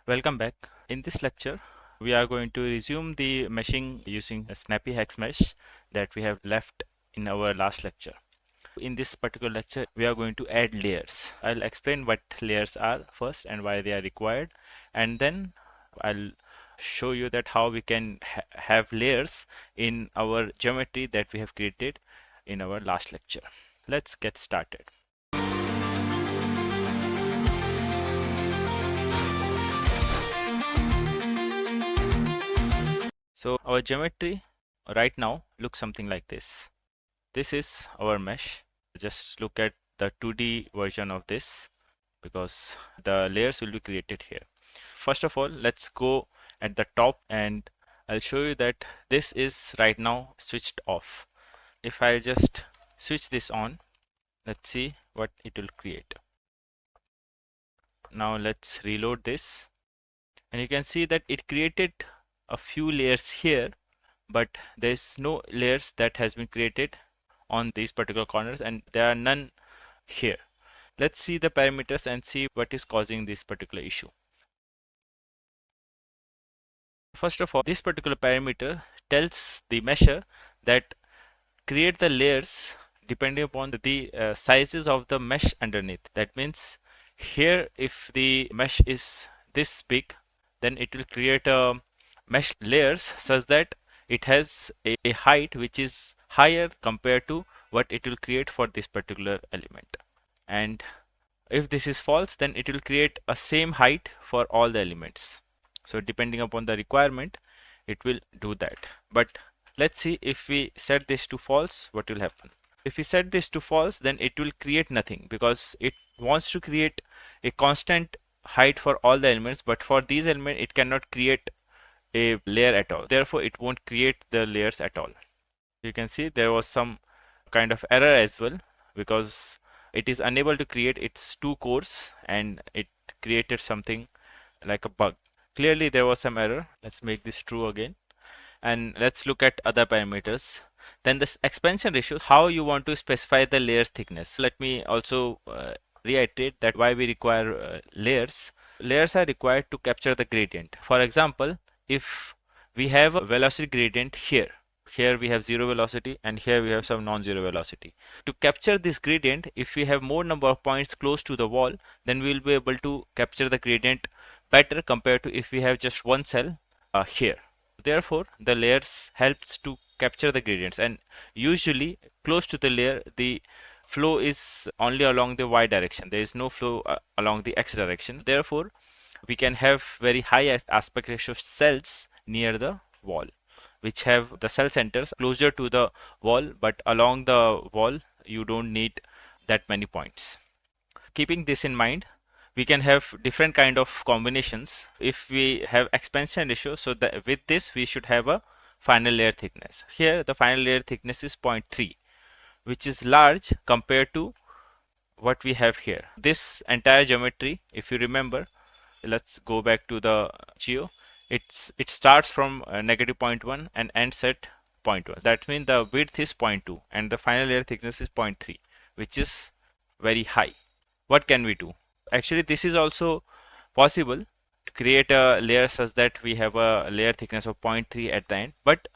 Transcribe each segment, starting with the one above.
Welcome back. In this lecture, we are going to resume the meshing using a SnappyHexMesh that we have left in our last lecture. In this particular lecture, we are going to add layers. I'll explain what layers are first and why they are required, and then I'll show you that how we can have layers in our geometry that we have created in our last lecture. Let's get started. So our geometry right now looks something like this. This is our mesh. Just look at the 2D version of this because the layers will be created here. First of all, let's go at the top and I'll show you that this is right now switched off. If I just switch this on, let's see what it will create. Now let's reload this and you can see that it created a few layers here, but there's no layers that has been created on these particular corners and there are none here. Let's see the parameters and see what is causing this particular issue. First of all, this particular parameter tells the mesher that create the layers depending upon the sizes of the mesh underneath. That means here if the mesh is this big, then it will create a mesh layers such that it has a height which is higher compared to what it will create for this particular element. And if this is false, then it will create a same height for all the elements. So depending upon the requirement, it will do that. But let's see if we set this to false, what will happen. If we set this to false, then it will create nothing because it wants to create a constant height for all the elements, but for these elements it cannot create a layer at all. Therefore, it won't create the layers at all. You can see there was some kind of error as well because it is unable to create its two cores and it created something like a bug. Clearly there was some error. Let's make this true again and let's look at other parameters. Then this expansion ratio, how you want to specify the layers thickness. Let me also reiterate that why we require layers. Layers are required to capture the gradient. For example, if we have a velocity gradient here we have zero velocity and here we have some non-zero velocity. To capture this gradient, if we have more number of points close to the wall, then we will be able to capture the gradient better compared to if we have just one cell here. Therefore, the layers helps to capture the gradients, and usually close to the layer the flow is only along the y direction. There is no flow along the x direction. Therefore, we can have very high aspect ratio cells near the wall, which have the cell centers closer to the wall, but along the wall you don't need that many points. Keeping this in mind, we can have different kind of combinations. If we have expansion ratio, so that with this we should have a final layer thickness. Here the final layer thickness is 0.3, which is large compared to what we have here. This entire geometry, if you remember, let's go back to the geo. It starts from negative 0.1 and ends at 0.1. That means the width is 0.2 and the final layer thickness is 0.3, which is very high. What can we do? Actually, this is also possible to create a layer such that we have a layer thickness of 0.3 at the end, but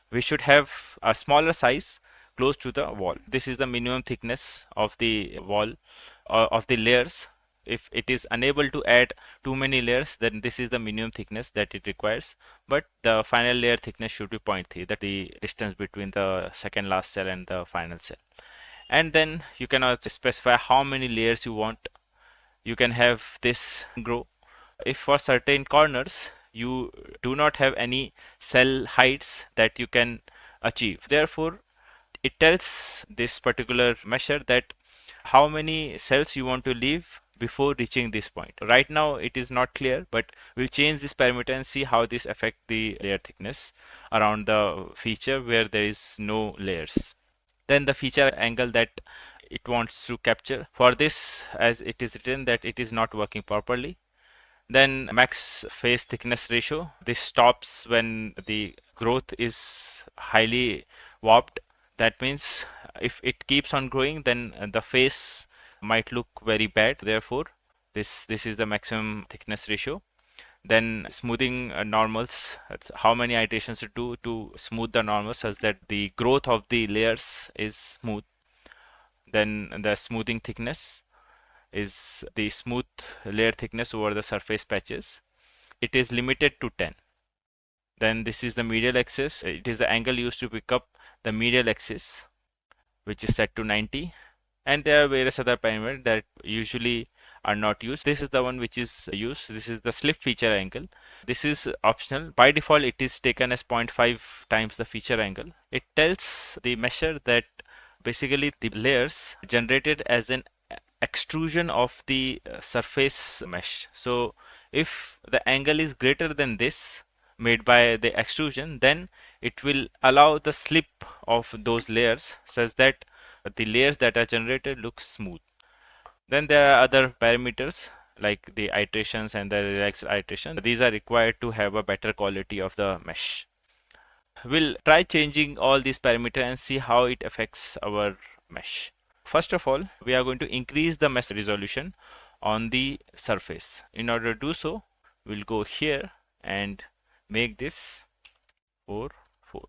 we should have a smaller size close to the wall. This is the minimum thickness of the wall of the layers. If it is unable to add too many layers, then this is the minimum thickness that it requires, but the final layer thickness should be 0.3, that the distance between the second last cell and the final cell. And then you can also specify how many layers you want. You can have this grow. If for certain corners you do not have any cell heights that you can achieve, therefore it tells this particular measure that how many cells you want to leave before reaching this point. Right now it is not clear, but we'll change this parameter and see how this affect the layer thickness around the feature where there is no layers. Then the feature angle that it wants to capture. For this, as it is written that it is not working properly. Then max face thickness ratio. This stops when the growth is highly warped. That means if it keeps on growing, then the face might look very bad. Therefore, this is the maximum thickness ratio. Then smoothing normals, that's how many iterations to do to smooth the normals such that the growth of the layers is smooth. Then the smoothing thickness is the smooth layer thickness over the surface patches. It is limited to 10. Then this is the medial axis. It is the angle used to pick up the medial axis, which is set to 90. And there are various other parameters that usually are not used. This is the one which is used. This is the slip feature angle. This is optional. By default, it is taken as 0.5 times the feature angle. It tells the mesher that basically the layers generated as an extrusion of the surface mesh. So if the angle is greater than this made by the extrusion, then it will allow the slip of those layers such that the layers that are generated look smooth. Then there are other parameters like the iterations and the relaxed iteration. These are required to have a better quality of the mesh. We'll try changing all these parameters and see how it affects our mesh. First of all, we are going to increase the mesh resolution on the surface. In order to do so, we'll go here and make this 4, 4.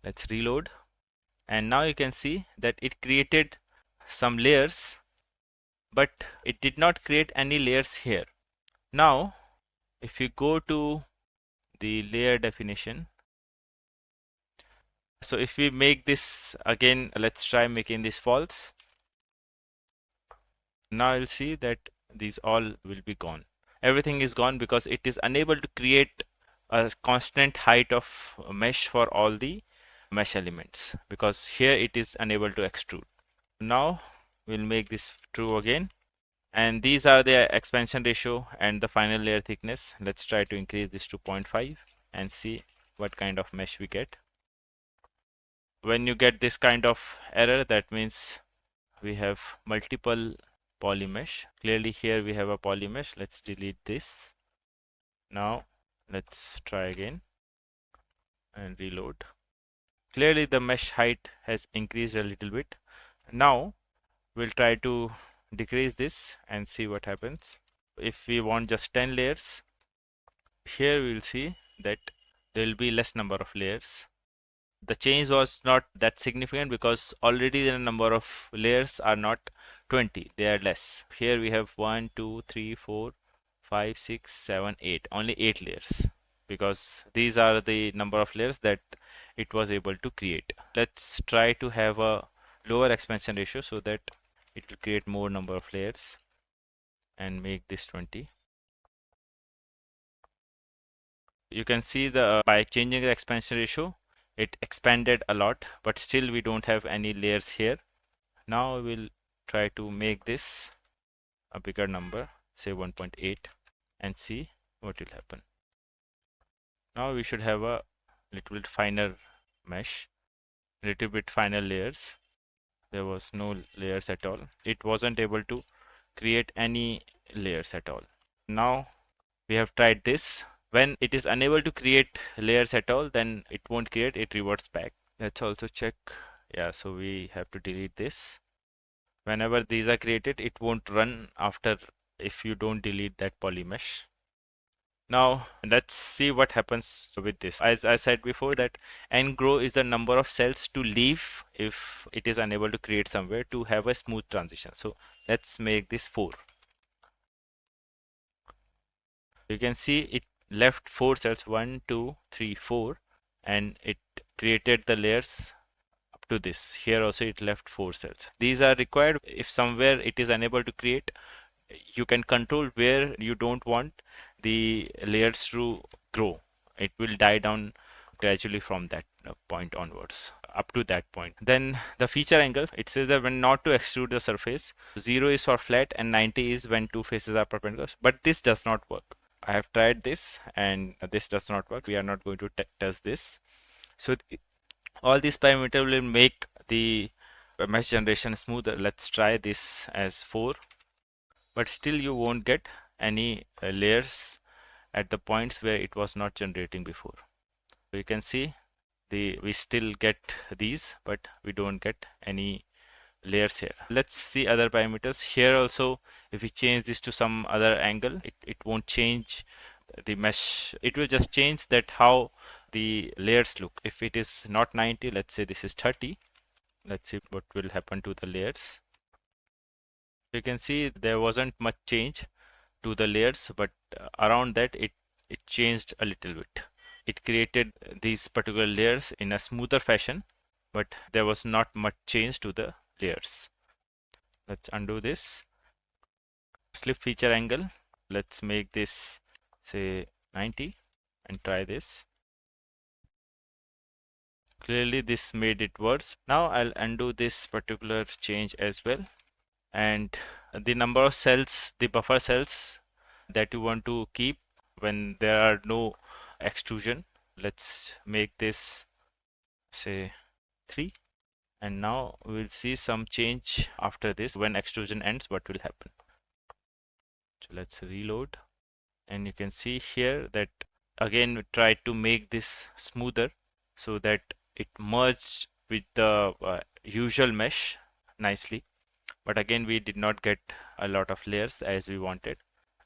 Let's reload. And now you can see that it created some layers, but it did not create any layers here. Now, if you go to the layer definition, so if we make this again, let's try making this false. Now you'll see that these all will be gone. Everything is gone because it is unable to create a constant height of mesh for all the mesh elements, because here it is unable to extrude. Now we'll make this true again, and these are the expansion ratio and the final layer thickness. Let's try to increase this to 0.5 and see what kind of mesh we get. When you get this kind of error, that means we have multiple polymesh. Clearly here we have a polymesh. Let's delete this. Now let's try again and reload. Clearly the mesh height has increased a little bit. Now we'll try to decrease this and see what happens. If we want just 10 layers, here we'll see that there will be less number of layers. The change was not that significant because already the number of layers are not 20, they are less. Here we have 1, 2, 3, 4, 5, 6, 7, 8, only 8 layers, because these are the number of layers that it was able to create. Let's try to have a lower expansion ratio so that it will create more number of layers and make this 20. You can see the by changing the expansion ratio, it expanded a lot, but still we don't have any layers here. Now we'll try to make this a bigger number, say 1.8, and see what will happen. Now we should have a little bit finer mesh, little bit finer layers. There was no layers at all. It wasn't able to create any layers at all. Now we have tried this. When it is unable to create layers at all, then it won't create, it reverts back. Let's also check. Yeah, so we have to delete this. Whenever these are created, it won't run after if you don't delete that polymesh. Now let's see what happens with this. As I said before, that ngrow is the number of cells to leave if it is unable to create somewhere to have a smooth transition. So let's make this 4. You can see it left 4 cells, 1, 2, 3, 4, and it created the layers up to this. Here also it left 4 cells. These are required if somewhere it is unable to create. You can control where you don't want the layers to grow. It will die down gradually from that point onwards up to that point. Then the feature angle, it says that when not to extrude the surface, 0 is for flat and 90 is when two faces are perpendicular, but this does not work. I have tried this and this does not work. We are not going to test this. So all these parameters will make the mesh generation smoother. Let's try this as 4, but still you won't get any layers at the points where it was not generating before. So you can see we still get these, but we don't get any layers here. Let's see other parameters here also. If we change this to some other angle, it won't change the mesh. It will just change that how the layers look. If it is not 90, let's say this is 30. Let's see what will happen to the layers. You can see there wasn't much change to the layers, but around that it changed a little bit. It created these particular layers in a smoother fashion, but there was not much change to the layers. Let's undo this. Slip feature angle, let's make this say 90 and try this. Clearly this made it worse. Now I'll undo this particular change as well, and the number of cells, the buffer cells that you want to keep when there are no extrusion, let's make this say 3, and now we'll see some change after this. When extrusion ends, what will happen? So let's reload, and you can see here that again we try to make this smoother so that it merged with the usual mesh nicely, but again we did not get a lot of layers as we wanted.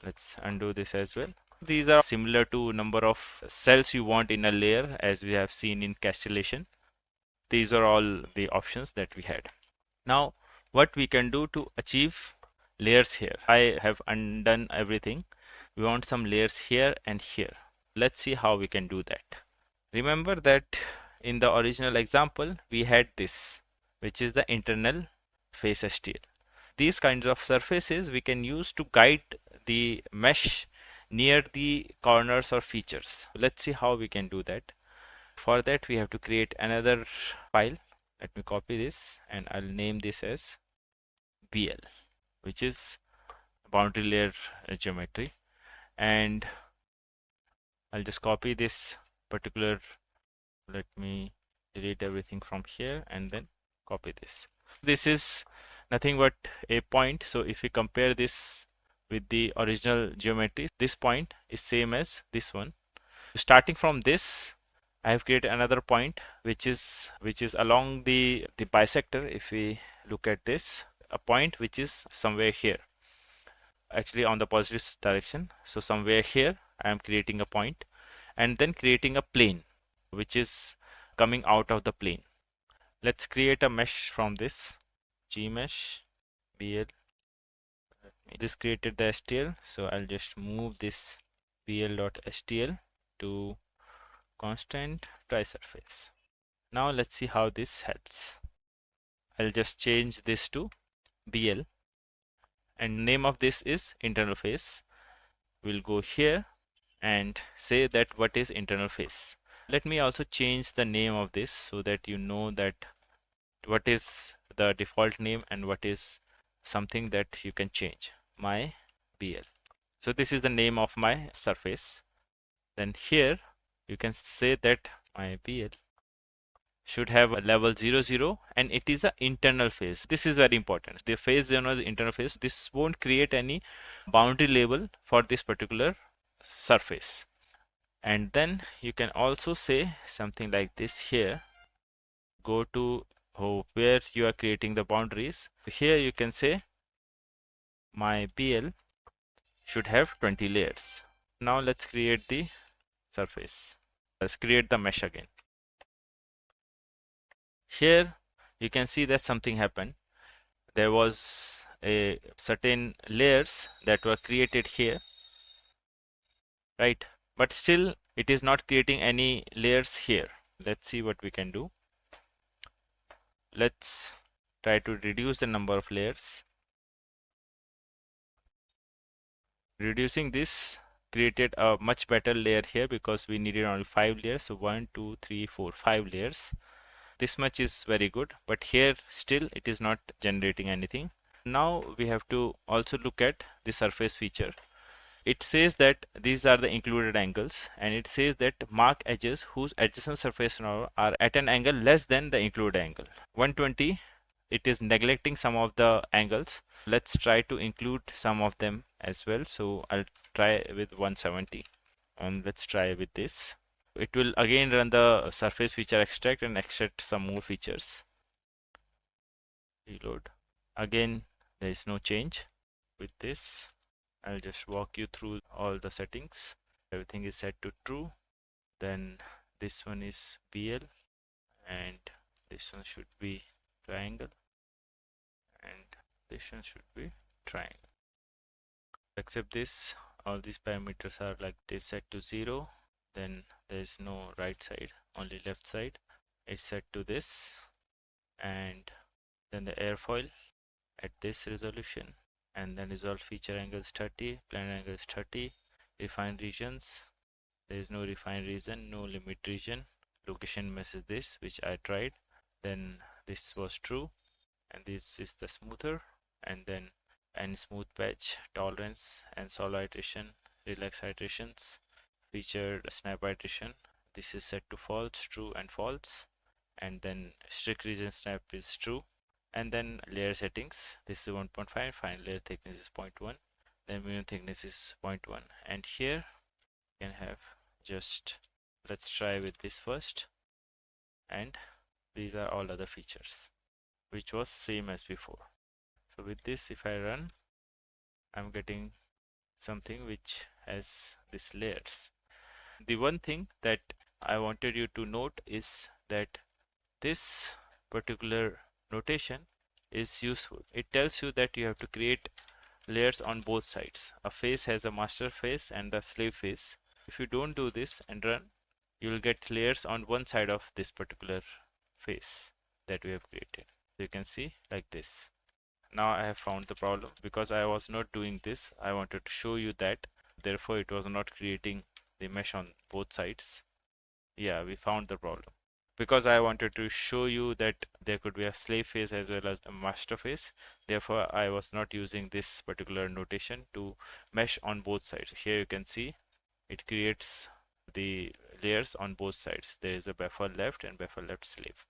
Let's undo this as well. These are similar to number of cells you want in a layer as we have seen in castellation. These are all the options that we had. Now what we can do to achieve layers here, I have undone everything. We want some layers here and here. Let's see how we can do that. Remember that in the original example we had this, which is the internal face STL. These kinds of surfaces we can use to guide the mesh near the corners or features. Let's see how we can do that. For that we have to create another file. Let me copy this and I'll name this as BL, which is boundary layer geometry, and I'll just copy this particular, let me delete everything from here and then copy this. This is nothing but a point, so if we compare this with the original geometry, this point is same as this one. Starting from this, I have created another point which is along the bisector. If we look at this, a point which is somewhere here, actually on the positive direction. So somewhere here I am creating a point and then creating a plane which is coming out of the plane. Let's create a mesh from this. Gmesh BL. This created the STL, so I'll just move this BL.STL to constant trisurface. Now let's see how this helps. I'll just change this to BL and name of this is internal face. We'll go here and say that what is internal face. Let me also change the name of this so that you know that what is the default name and what is something that you can change. My BL. So this is the name of my surface. Then here you can say that my BL should have a level 0, 0, and it is an internal face. This is very important. The face zone is internal face. This won't create any boundary label for this particular surface. And then you can also say something like this here. Go to where you are creating the boundaries. Here you can say my BL should have 20 layers. Now let's create the surface. Let's create the mesh again. Here you can see that something happened. There was a certain layers that were created here, right? But still it is not creating any layers here. Let's see what we can do. Let's try to reduce the number of layers. Reducing this created a much better layer here because we needed only 5 layers. So 1, 2, 3, 4, 5 layers. This much is very good, but here still it is not generating anything. Now we have to also look at the surface feature. It says that these are the included angles, and it says that mark edges whose adjacent surface are at an angle less than the included angle. 120, it is neglecting some of the angles. Let's try to include some of them as well. So I'll try with 170, and let's try with this. It will again run the surface feature extract and extract some more features. reload. Again, there is no change. With this, I'll just walk you through all the settings. Everything is set to true. Then this one is BL, and this one should be triangle, and this one should be triangle. Except this, all these parameters are like this, set to 0. Then there is no right side, only left side. It's set to this, and then the airfoil at this resolution, and then resolve feature angle is 30, planar angle is 30. Refine regions, there is no refine region, no limit region. Location mesh is this, which I tried. Then this was true, and this is the smoother, and then and smooth patch, tolerance, and solo iteration, relax iterations, featured snap iteration. This is set to false, true, and false. And then strict region snap is true. And then layer settings, this is 1.5, final layer thickness is 0.1, then minimum thickness is 0.1. And here you can have just, let's try with this first, and these are all other features which was same as before. So with this, if I run, I'm getting something which has these layers. The one thing that I wanted you to note is that this particular notation is useful. It tells you that you have to create layers on both sides. A face has a master face and a slave face. If you don't do this and run, you will get layers on one side of this particular face that we have created. So you can see like this. Now I have found the problem because I was not doing this. I wanted to show you that, therefore it was not creating the mesh on both sides. Yeah, we found the problem because I wanted to show you that there could be a slave face as well as a master face. Therefore I was not using this particular notation to mesh on both sides. Here you can see it creates the layers on both sides. There is a buffer left and buffer left slave.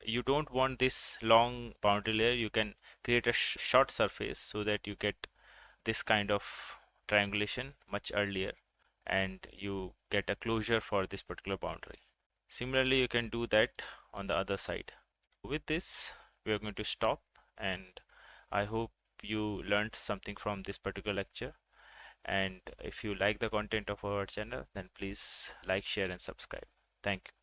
You don't want this long boundary layer. You can create a short surface so that you get this kind of triangulation much earlier and you get a closure for this particular boundary. Similarly, you can do that on the other side. With this, we are going to stop, and I hope you learned something from this particular lecture. And if you like the content of our channel, then please like, share, and subscribe. Thank you.